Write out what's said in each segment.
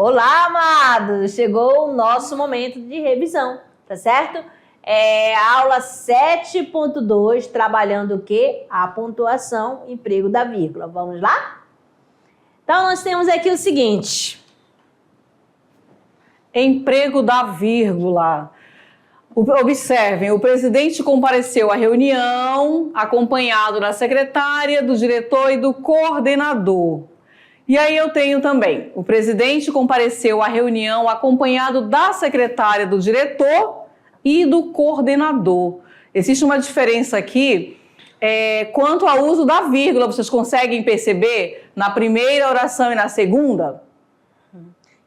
Olá, amados! Chegou o nosso momento de revisão, tá certo? Aula 7.2, trabalhando o quê? A pontuação, emprego da vírgula. Vamos lá? Então, nós temos aqui o seguinte. Emprego da vírgula. Observem, o presidente compareceu à reunião, acompanhado da secretária, do diretor e do coordenador. E aí eu tenho também, o presidente compareceu à reunião, acompanhado da secretária, do diretor e do coordenador. Existe uma diferença aqui quanto ao uso da vírgula. Vocês conseguem perceber na primeira oração e na segunda?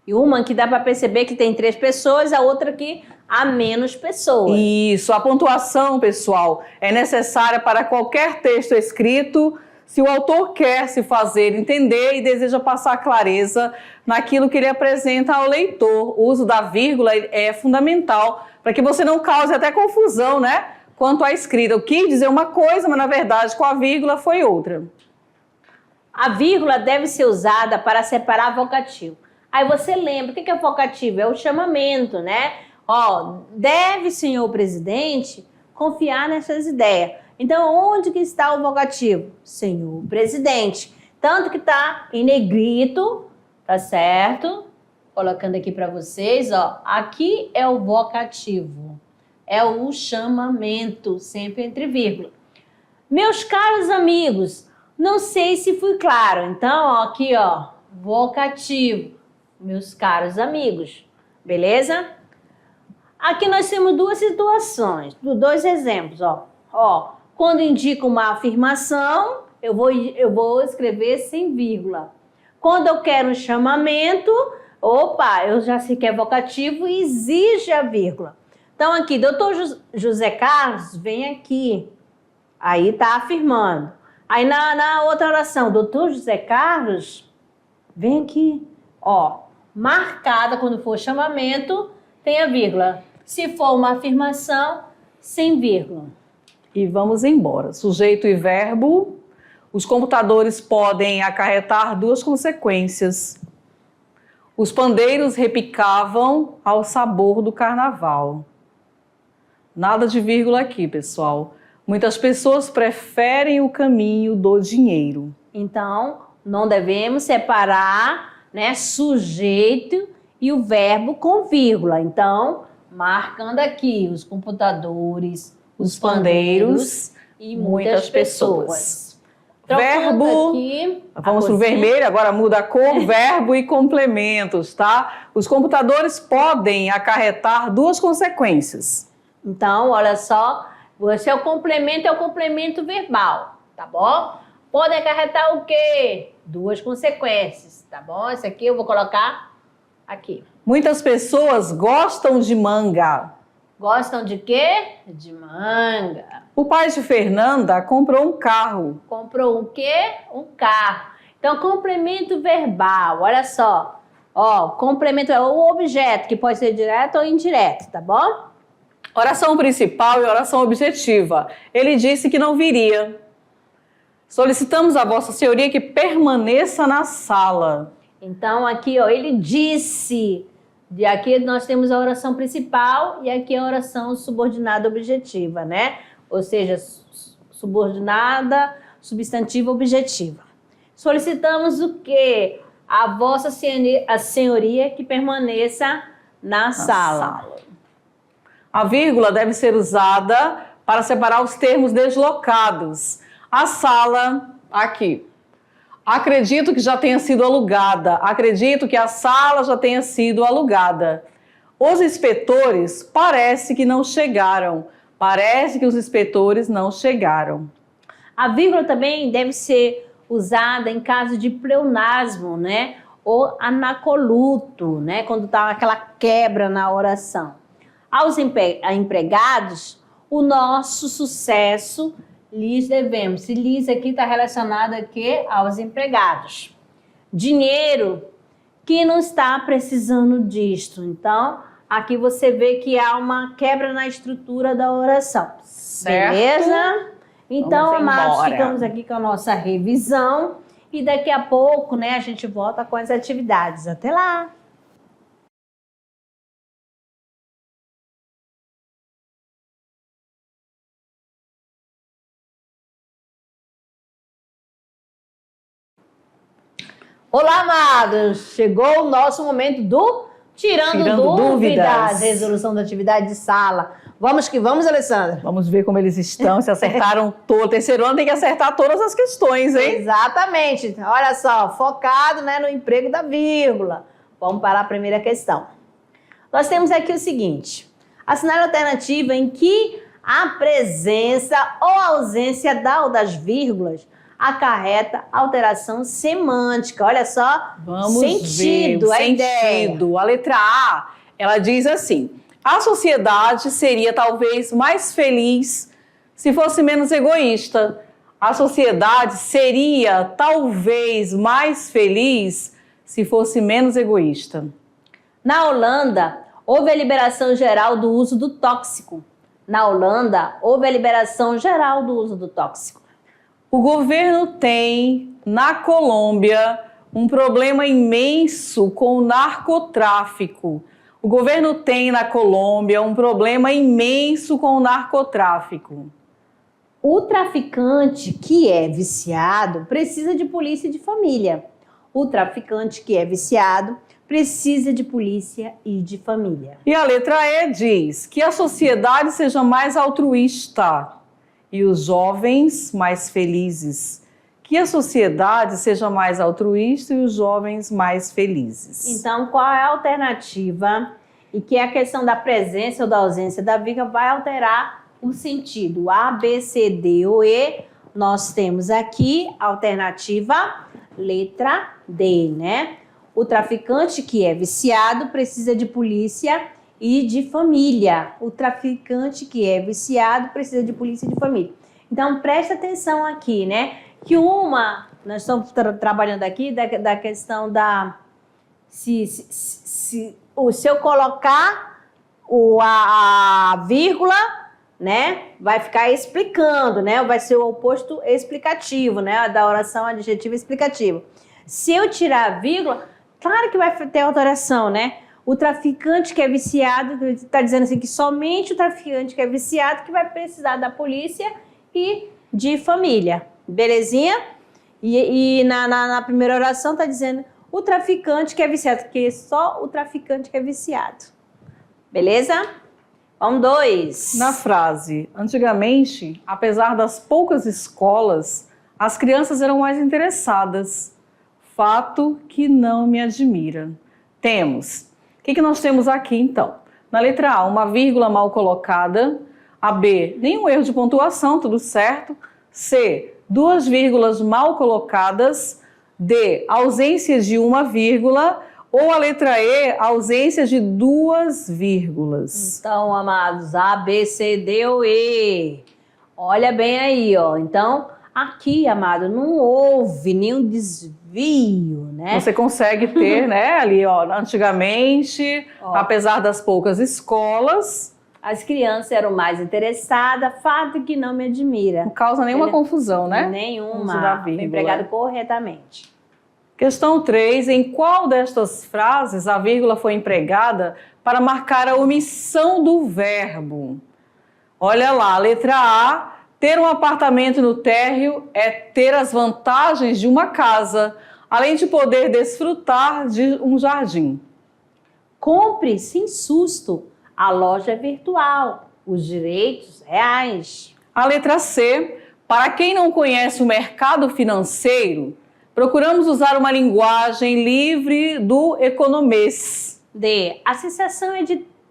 E uma que dá para perceber que tem 3 pessoas, a outra que há menos pessoas. Isso, a pontuação, pessoal, é necessária para qualquer texto escrito, se o autor quer se fazer entender e deseja passar clareza naquilo que ele apresenta ao leitor. O uso da vírgula é fundamental para que você não cause até confusão, né? Quanto à escrita. Eu quis dizer uma coisa, mas na verdade com a vírgula foi outra. A vírgula deve ser usada para separar vocativo. Aí você lembra, o que é vocativo? É o chamamento, né? Deve, senhor presidente, confiar nessas ideias. Então, onde que está o vocativo? Senhor presidente. Tanto que está em negrito, tá certo? Colocando aqui para vocês, aqui é o vocativo. É o chamamento, sempre entre vírgula. Meus caros amigos, não sei se fui claro. Então, aqui, vocativo. Meus caros amigos, beleza? Aqui nós temos 2 situações, 2 exemplos, quando indica uma afirmação, eu vou escrever sem vírgula. Quando eu quero um chamamento, eu já sei que é vocativo e exige a vírgula. Então aqui, doutor José Carlos, vem aqui. Aí tá afirmando. Aí na outra oração, doutor José Carlos, vem aqui. Marcada, quando for chamamento, tem a vírgula. Se for uma afirmação, sem vírgula. E vamos embora. Sujeito e verbo. Os computadores podem acarretar 2 consequências. Os pandeiros repicavam ao sabor do carnaval. Nada de vírgula aqui, pessoal. Muitas pessoas preferem o caminho do dinheiro. Então, não devemos separar, sujeito e o verbo com vírgula. Então, marcando aqui os computadores, os pandeiros e muitas pessoas. Verbo, aqui, vamos para o vermelho, agora muda a cor, verbo e complementos, tá? Os computadores podem acarretar 2 consequências. Então, olha só, esse é o complemento verbal, tá bom? Pode acarretar o quê? 2 consequências, tá bom? Esse aqui eu vou colocar aqui. Muitas pessoas gostam de manga. Gostam de quê? De manga. O pai de Fernanda comprou um carro. Comprou o quê? Um carro. Então, complemento verbal, olha só. Complemento é o objeto, que pode ser direto ou indireto, tá bom? Oração principal e oração objetiva. Ele disse que não viria. Solicitamos a Vossa Senhoria que permaneça na sala. Então, aqui, ele disse. E aqui nós temos a oração principal e aqui a oração subordinada objetiva, né? Ou seja, subordinada, substantiva, objetiva. Solicitamos o quê? A Vossa Senhoria que permaneça na sala. A vírgula deve ser usada para separar os termos deslocados. A sala, aqui. Acredito que já tenha sido alugada. Acredito que a sala já tenha sido alugada. Os inspetores parece que não chegaram. Parece que os inspetores não chegaram. A vírgula também deve ser usada em caso de pleonasmo, né? Ou anacoluto, né? Quando está aquela quebra na oração. Aos empregados, o nosso sucesso lhes devemos. Se lhes aqui está relacionado aqui aos empregados. Dinheiro que não está precisando disto. Então, aqui você vê que há uma quebra na estrutura da oração. Certo. Beleza? Então, amados, ficamos aqui com a nossa revisão. E daqui a pouco, a gente volta com as atividades. Até lá! Olá, amados! Chegou o nosso momento do Tirando Dúvidas. Resolução da atividade de sala. Vamos que vamos, Alessandra? Vamos ver como eles estão, se acertaram todo. Terceiro ano tem que acertar todas as questões, hein? Exatamente. Olha só, focado, né, no emprego da vírgula. Vamos para a primeira questão. Nós temos aqui o seguinte. Assinale a alternativa em que a presença ou ausência da ou das vírgulas acarreta alteração semântica. Olha só, Vamos sentido, ver, a ideia. sentido. A letra A, ela diz assim: a sociedade seria talvez mais feliz se fosse menos egoísta. A sociedade seria talvez mais feliz se fosse menos egoísta. Na Holanda, houve a liberação geral do uso do tóxico. Na Holanda, houve a liberação geral do uso do tóxico. O governo tem, na Colômbia, um problema imenso com o narcotráfico. O governo tem, na Colômbia, um problema imenso com o narcotráfico. O traficante que é viciado precisa de polícia e de família. O traficante que é viciado precisa de polícia e de família. E a letra E diz que a sociedade seja mais altruísta e os jovens mais felizes. Que a sociedade seja mais altruísta e os jovens mais felizes. Então, qual é a alternativa? E que a questão da presença ou da ausência da vírgula vai alterar o sentido. A, B, C, D ou E. Nós temos aqui a alternativa letra D, né? O traficante que é viciado precisa de polícia e de família. O traficante que é viciado precisa de polícia e de família. Então, presta atenção aqui, né? Que nós estamos trabalhando aqui da questão da... Se eu colocar a vírgula, né? Vai ficar explicando, né? Vai ser o oposto explicativo, né? Da oração adjetiva explicativa. Se eu tirar a vírgula, claro que vai ter alteração, né? O traficante que é viciado, está dizendo assim que somente o traficante que é viciado que vai precisar da polícia e de família. Belezinha? E na primeira oração está dizendo o traficante que é viciado, porque só o traficante que é viciado. Beleza? Vamos 2. Na frase, antigamente, apesar das poucas escolas, as crianças eram mais interessadas. Fato que não me admira. Temos. O que nós temos aqui, então? Na letra A, uma vírgula mal colocada. A B, nenhum erro de pontuação, tudo certo. C, duas vírgulas mal colocadas. D, ausência de uma vírgula. Ou a letra E, ausência de duas vírgulas. Então, amados, A, B, C, D ou E. Olha bem aí, ó. Então, aqui, amado, não houve nenhum desvio, né? Você consegue ter, né, ali, ó, antigamente, apesar das poucas escolas, as crianças eram mais interessadas, fato que não me admira. Não causa nenhuma confusão, né? Nenhuma. Foi empregado corretamente. Questão 3. Em qual destas frases a vírgula foi empregada para marcar a omissão do verbo? Olha lá, letra A. Ter um apartamento no térreo é ter as vantagens de uma casa, além de poder desfrutar de um jardim. Compre sem susto. A loja é virtual. Os direitos reais. A letra C. Para quem não conhece o mercado financeiro, procuramos usar uma linguagem livre do economês. D. A sensação é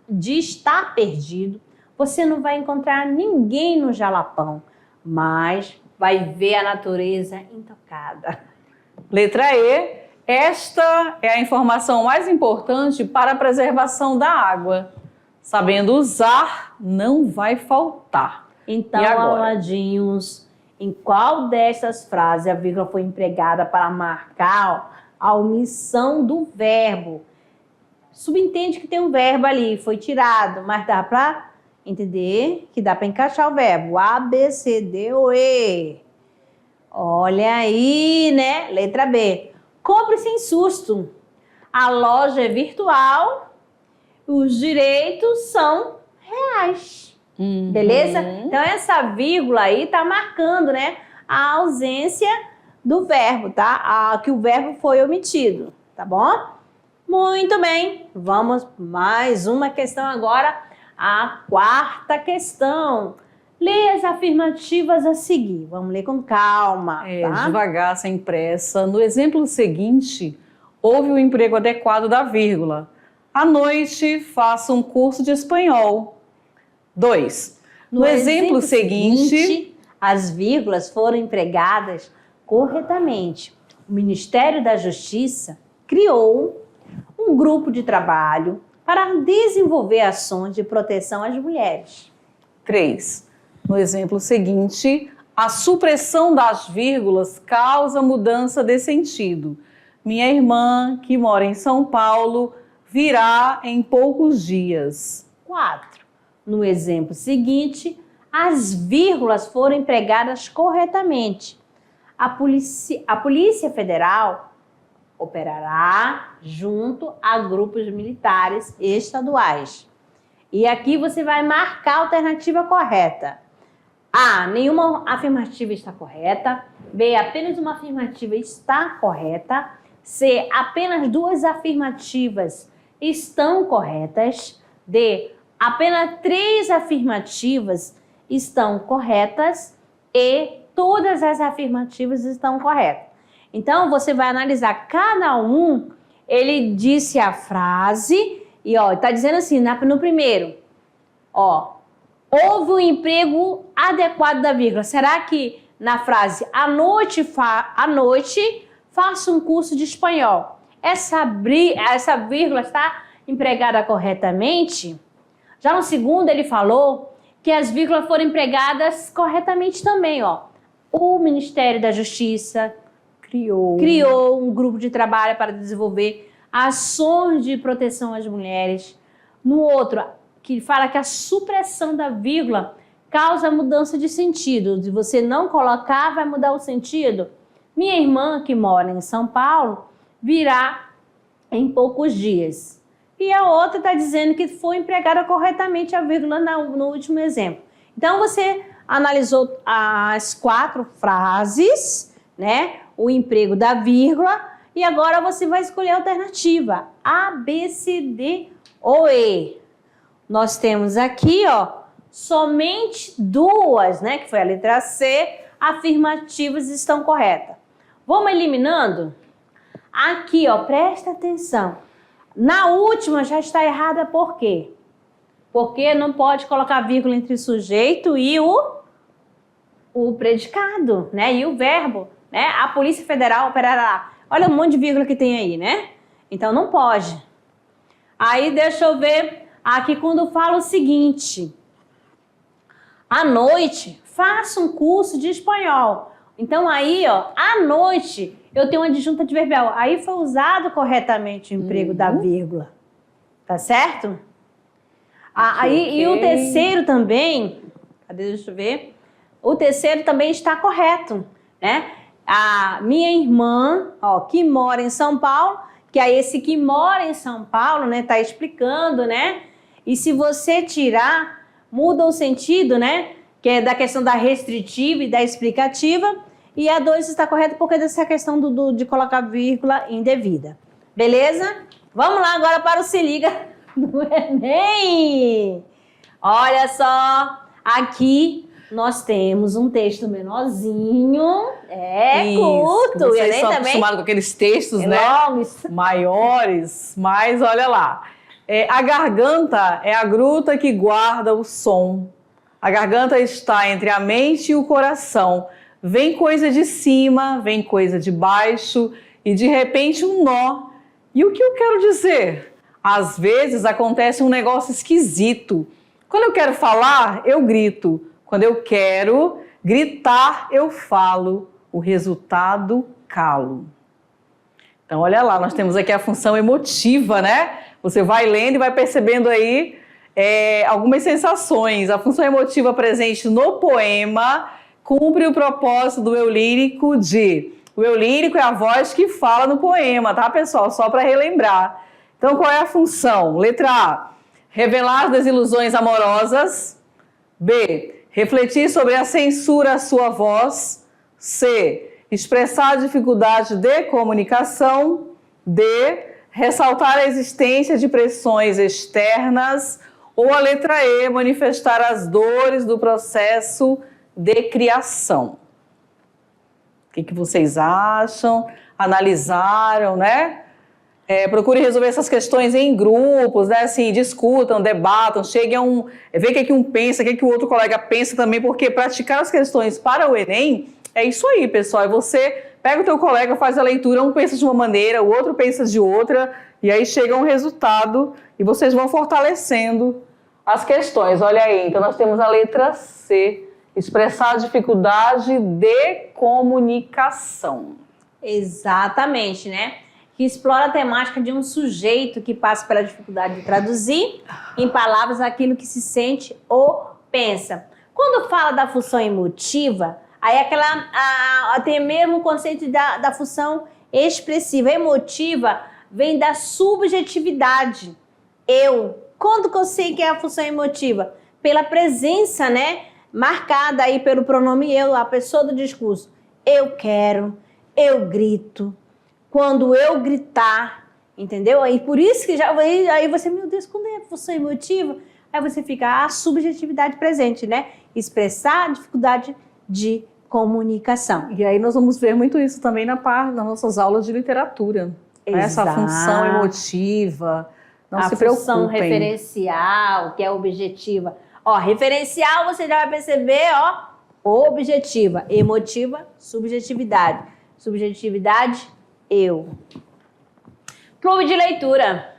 de estar perdido. Você não vai encontrar ninguém no Jalapão, mas vai ver a natureza intocada. Letra E. Esta é a informação mais importante para a preservação da água. Sabendo usar, não vai faltar. Então, amadinhos, em qual destas frases a vírgula foi empregada para marcar a omissão do verbo? Subentende que tem um verbo ali, foi tirado, mas dá para entender que dá para encaixar o verbo A, B, C, D ou E. Olha aí, né? Letra B. Compre sem susto. A loja é virtual, os direitos são reais. Beleza? Então essa vírgula aí tá marcando, né, a ausência do verbo, tá? Que o verbo foi omitido, tá bom? Muito bem, vamos mais uma questão agora, a quarta questão. Lê as afirmativas a seguir, vamos ler com calma, tá? Devagar, sem pressa. No exemplo seguinte, houve o emprego adequado da vírgula. À noite, faça um curso de espanhol. 2. No exemplo seguinte, as vírgulas foram empregadas corretamente. O Ministério da Justiça criou um grupo de trabalho para desenvolver ações de proteção às mulheres. 3. No exemplo seguinte, a supressão das vírgulas causa mudança de sentido. Minha irmã, que mora em São Paulo, virá em poucos dias. 4. No exemplo seguinte, as vírgulas foram empregadas corretamente. A Polícia Federal operará junto a grupos militares estaduais. E aqui você vai marcar a alternativa correta. A, nenhuma afirmativa está correta. B, apenas uma afirmativa está correta. C, apenas 2 afirmativas estão corretas. D, apenas 3 afirmativas estão corretas. E todas as afirmativas estão corretas. Então, você vai analisar cada um, ele disse a frase e, tá dizendo assim, no primeiro, houve um emprego adequado da vírgula. Será que na frase, à noite faça um curso de espanhol, essa vírgula está empregada corretamente? Já no segundo, ele falou que as vírgulas foram empregadas corretamente também, O Ministério da Justiça criou um grupo de trabalho para desenvolver ações de proteção às mulheres. No outro, que fala que a supressão da vírgula causa mudança de sentido. Se você não colocar, vai mudar o sentido. Minha irmã, que mora em São Paulo, virá em poucos dias. E a outra está dizendo que foi empregada corretamente a vírgula no último exemplo. Então, você analisou as 4 frases, né? O emprego da vírgula, e agora você vai escolher a alternativa A, B, C, D ou E. Nós temos aqui, somente 2, né, que foi a letra C, afirmativas estão corretas. Vamos eliminando? Aqui, presta atenção. Na última já está errada por quê? Porque não pode colocar vírgula entre o sujeito e o predicado, né, e o verbo. Né? A Polícia Federal operará. Olha um monte de vírgula que tem aí, né? Então não pode. Aí deixa eu ver aqui quando fala o seguinte. À noite, faça um curso de espanhol. Então aí, à noite, eu tenho uma adjunta adverbial. Aí foi usado corretamente o emprego da vírgula. Tá certo? Aí, e o terceiro também, deixa eu ver. O terceiro também está correto, né? A minha irmã, que mora em São Paulo, que é esse que mora em São Paulo, né, tá explicando, né? E se você tirar, muda o sentido, né? Que é da questão da restritiva e da explicativa. E a 2 está correta porque dessa questão de colocar vírgula indevida. Beleza? Vamos lá agora para o Se Liga do Enem. Olha só, aqui nós temos um texto menorzinho, curto. Vocês estão acostumados com aqueles textos, né? Longos. Maiores, mas olha lá. A garganta é a gruta que guarda o som. A garganta está entre a mente e o coração. Vem coisa de cima, vem coisa de baixo e de repente um nó. E o que eu quero dizer? Às vezes acontece um negócio esquisito. Quando eu quero falar, eu grito. Quando eu quero gritar, eu falo. O resultado, calo. Então, olha lá, nós temos aqui a função emotiva, né? Você vai lendo e vai percebendo aí algumas sensações. A função emotiva presente no poema cumpre o propósito do eu lírico de... O eu lírico é a voz que fala no poema, tá, pessoal? Só para relembrar. Então, qual é a função? Letra A, revelar as desilusões amorosas. B, refletir sobre a censura à sua voz. C, expressar a dificuldade de comunicação. D, ressaltar a existência de pressões externas. Ou a letra E, manifestar as dores do processo de criação. O que vocês acham? Analisaram, né? Procure resolver essas questões em grupos, né? Assim, discutam, debatam, cheguem a ver o que um pensa, o que o outro colega pensa também, porque praticar as questões para o Enem é isso aí, pessoal. É você pega o teu colega, faz a leitura, um pensa de uma maneira, o outro pensa de outra, e aí chega um resultado e vocês vão fortalecendo as questões. Olha aí, então nós temos a letra C, expressar a dificuldade de comunicação. Exatamente, né? Que explora a temática de um sujeito que passa pela dificuldade de traduzir em palavras aquilo que se sente ou pensa. Quando fala da função emotiva, aí tem mesmo o conceito da função expressiva. Emotiva vem da subjetividade. Quando que eu sei que é a função emotiva? Pela presença, né? Marcada aí pelo pronome eu, a pessoa do discurso. Eu quero, eu grito. Quando eu gritar, entendeu? Aí por isso que aí você, meu Deus, quando é a função emotiva? Aí você fica a subjetividade presente, né? Expressar a dificuldade de comunicação. E aí nós vamos ver muito isso também nas nossas aulas de literatura. Exato. Essa função emotiva. Não se preocupem. A função referencial, que é objetiva. Ó, referencial você já vai perceber, ó, objetiva, emotiva, subjetividade. Subjetividade, eu. Clube de leitura.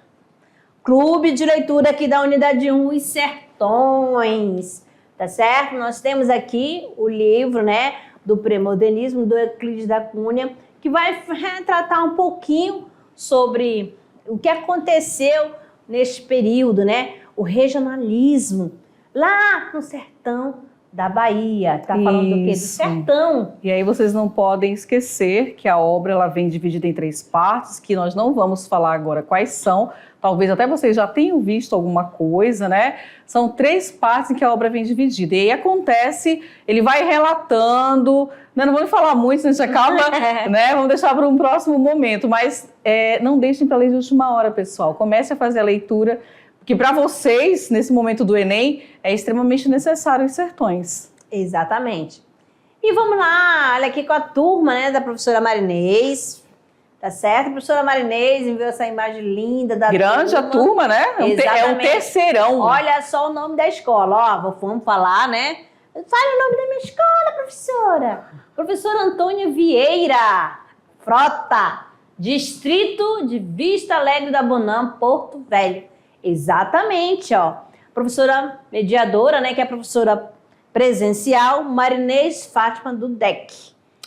Clube de leitura aqui da unidade 1, Os Sertões. Tá certo? Nós temos aqui o livro, né, do pré-modernismo, do Euclides da Cunha, que vai retratar um pouquinho sobre o que aconteceu neste período, né? O regionalismo, lá no sertão da Bahia. Tá falando do quê? Do sertão. E aí vocês não podem esquecer que a obra ela vem dividida em 3 partes, que nós não vamos falar agora quais são. Talvez até vocês já tenham visto alguma coisa, né? São 3 partes em que a obra vem dividida. E aí acontece, ele vai relatando, né? Não vamos falar muito, senão a gente acaba, né? Vamos deixar para um próximo momento. Mas não deixem para ler de última hora, pessoal. Comece a fazer a leitura, que para vocês, nesse momento do Enem, é extremamente necessário os sertões. Exatamente. E vamos lá, olha aqui com a turma, né, da professora Marinês, tá certo? A professora Marinês enviou essa imagem linda da grande turma. A turma, né? É um terceirão. Olha só o nome da escola, ó, vamos falar, né? Fale o nome da minha escola, professora. Professora Antônia Vieira Frota, Distrito de Vista Alegre da Bonã, Porto Velho. Exatamente, ó. Professora mediadora, né, que é a professora presencial, Marinês Fátima do DEC.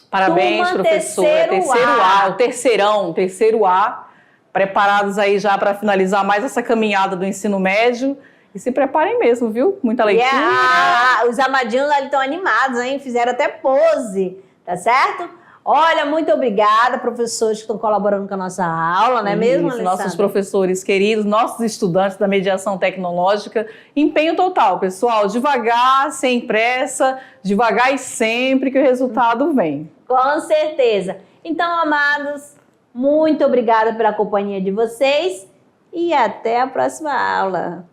Parabéns, turma, professora. Terceiro A. Preparados aí já para finalizar mais essa caminhada do ensino médio. E se preparem mesmo, viu? Muita leitura. Os amadinhos ali estão animados, hein? Fizeram até pose, tá certo? Olha, muito obrigada, professores que estão colaborando com a nossa aula, não é mesmo, Alessandra? Nossos professores queridos, nossos estudantes da mediação tecnológica. Empenho total, pessoal. Devagar, sem pressa, devagar e sempre que o resultado vem. Com certeza. Então, amados, muito obrigada pela companhia de vocês e até a próxima aula.